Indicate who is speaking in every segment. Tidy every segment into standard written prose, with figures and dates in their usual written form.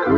Speaker 1: 摩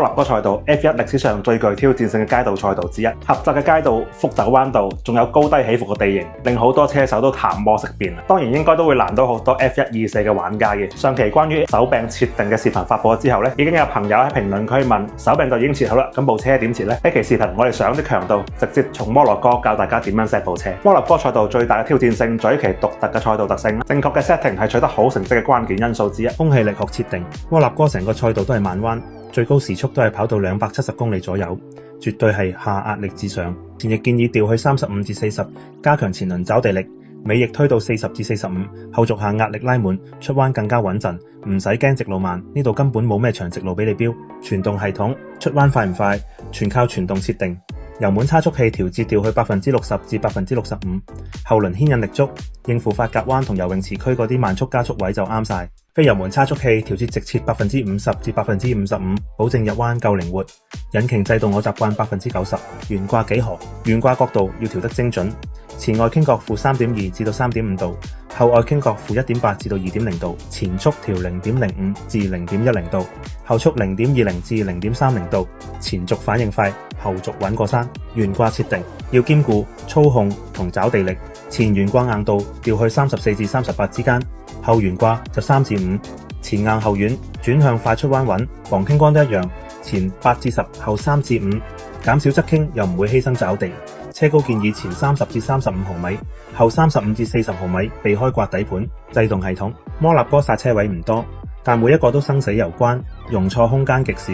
Speaker 1: 納哥賽道 F1 歷史上最具挑戰性嘅街道賽道之一，狹窄嘅街道、複雜嘅彎道，仲有高低起伏嘅地形，令好多車手都談魔色變。當然應該都會難到好多 F124嘅玩家嘅。上期關於手柄設定嘅視頻發佈咗之後咧，已經有朋友喺評論區問手柄就已經設好啦，咁部車點設呢？呢期視頻我哋上啲強度，直接從摩納哥教大家點樣 set 部車。摩納哥賽道最大嘅挑戰性在於其獨特嘅賽道特性，正確嘅 setting 係取得好成績嘅關鍵因素之一。
Speaker 2: 空氣力學設定，摩納哥成個賽道都係慢彎。最高時速都係跑到270公里左右，絕對係下壓力至上。前翼建議調去35至40，加強前輪抓地力；尾翼推到40至45，後續下壓力拉滿，出彎更加穩陣，唔使驚直路慢。呢度根本冇咩長直路俾你飆。傳動系統出彎快唔快，全靠傳動設定。油門差速器調節調去60%至65%，後輪牽引力足，應付髮夾彎同游泳池區嗰啲慢速加速位就啱晒。非油門差速器調節直切50%至55%，保證入彎夠靈活。引擎制動我習慣90%，懸掛幾何，懸掛角度要調得精準。前外傾角負3.2至到3.5度，後外傾角負1.8至到2.0度。前速調0.05至0.10度，後速0.20至0.30度。前軸反應快，後續穩過山。懸掛設定要兼顧操控同抓地力，前懸掛硬度調去34至38之間，後懸掛就3至5。前硬後軟，轉向快出彎穩，防傾光都一樣，前8至10，後3至5，減少側傾又唔會犧牲抓地。車高建議前30至35毫米，後35至40毫米，避開刮底盤。制動系統，摩納哥剎車位唔多，但每一個都生死攸關，容錯空間極少。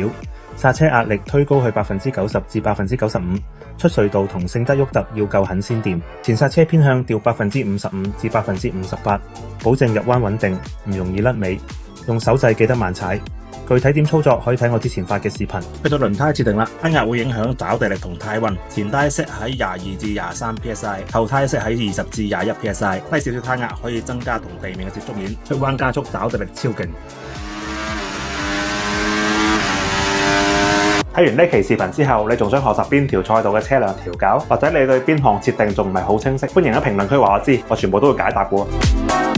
Speaker 2: 剎車壓力推高去90%至95%，出隧道同聖德沃特要夠狠先掂。前剎車偏向調55%至58%，保證入彎穩定，唔容易甩尾。用手掣記得慢踩。具體點操作可以睇我之前發嘅視頻。
Speaker 3: 去到輪胎設定啦，胎壓會影響抓地力同胎溫。前胎息喺22至23 psi， 後胎息喺20至21 psi。低少少胎壓可以增加同地面嘅接觸面，出彎加速抓地力超勁。
Speaker 1: 睇完呢期視頻之後，你仲想學習邊條賽道嘅車輛調校，或者你對邊項設定仲唔係好清晰？歡迎喺評論區話我知，我全部都會解答嘅。